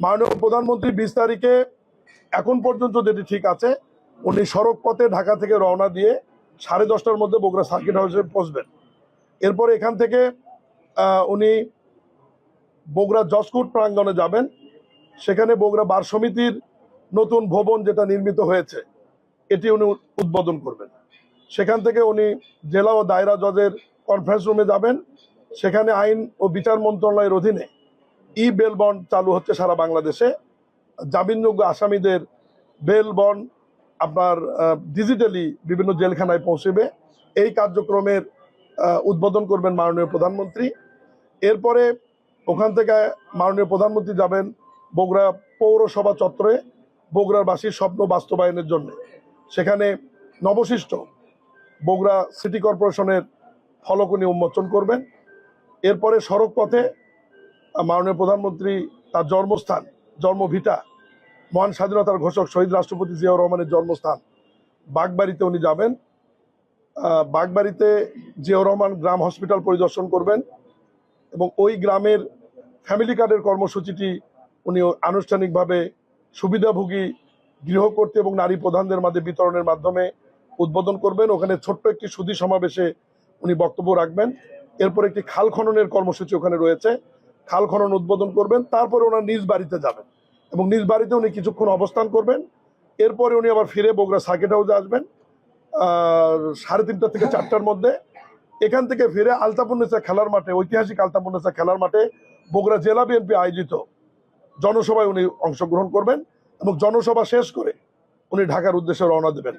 মাননীয় প্রধানমন্ত্রী 20 তারিখে এখন পর্যন্ত যেটি ঠিক আছে, উনি সড়ক পথে ঢাকা থেকে রওনা দিয়ে 10:30টার মধ্যে বগুড়া সার্কিট হাউসে পৌঁছবেন। এরপরে এখান থেকে উনি বগুড়া জজকোর্ট প্রাঙ্গণে যাবেন। সেখানে বগুড়া বার সমিতির নতুন ভবন যেটা নির্মিত হয়েছে এটি উনি উদ্বোধন করবেন। সেখান থেকে উনি জেলা ও দায়রা জজের কনফারেন্স রুমে যাবেন। সেখানে আইন ও বিচার মন্ত্রণালয়ের অধীনে বেল বন্ড চালু হচ্ছে সারা বাংলাদেশে। জামিনযোগ্য আসামিদের বেল বন্ড আপনার ডিজিটালি বিভিন্ন জেলখানায় পৌঁছবে। এই কার্যক্রমের উদ্বোধন করবেন মাননীয় প্রধানমন্ত্রী। এরপরে ওখান থেকে মাননীয় প্রধানমন্ত্রী যাবেন বগুড়া পৌরসভা চত্বরে বগুড়াবাসীর স্বপ্ন বাস্তবায়নের জন্য। সেখানে নবসৃষ্ট বগুড়া সিটি কর্পোরেশনের ফলক উনি উন্মোচন করবেন। এরপরে সড়ক পথে মাননীয় প্রধানমন্ত্রী তার জন্মস্থান, জন্মভিটা, মহান স্বাধীনতার ঘোষক শহীদ রাষ্ট্রপতি জিয়াউর রহমানের জন্মস্থান বাগবাড়িতে উনি যাবেন। বাগবাড়িতে জিয়াউর রহমান গ্রাম হসপিটাল পরিদর্শন করবেন এবং ওই গ্রামের ফ্যামিলি কার্ডের কর্মসূচিটি উনি আনুষ্ঠানিকভাবে সুবিধাভোগী গৃহকর্তী এবং নারী প্রধানদের মাঝে বিতরণের মাধ্যমে উদ্বোধন করবেন। ওখানে ছোট্ট একটি সুধী সমাবেশে উনি বক্তব্য রাখবেন। এরপর একটি খাল খননের কর্মসূচি ওখানে রয়েছে, খাল খনন উদ্বোধন করবেন। তারপরে ওনার নিজ বাড়িতে যাবেন এবং নিজ বাড়িতে উনি কিছুক্ষণ অবস্থান করবেন। এরপরে উনি আবার ফিরে বগুড়া সার্কিট হাউসে আসবেন 3:30 থেকে 4টার মধ্যে। এখান থেকে ফিরে আলতাপুন্নেসা খেলার মাঠে, ঐতিহাসিক আলতাপুন্নেসা খেলার মাঠে বগুড়া জেলা বিএনপি আয়োজিত জনসভায় উনি অংশগ্রহণ করবেন এবং জনসভা শেষ করে উনি ঢাকার উদ্দেশ্যে রওনা দেবেন।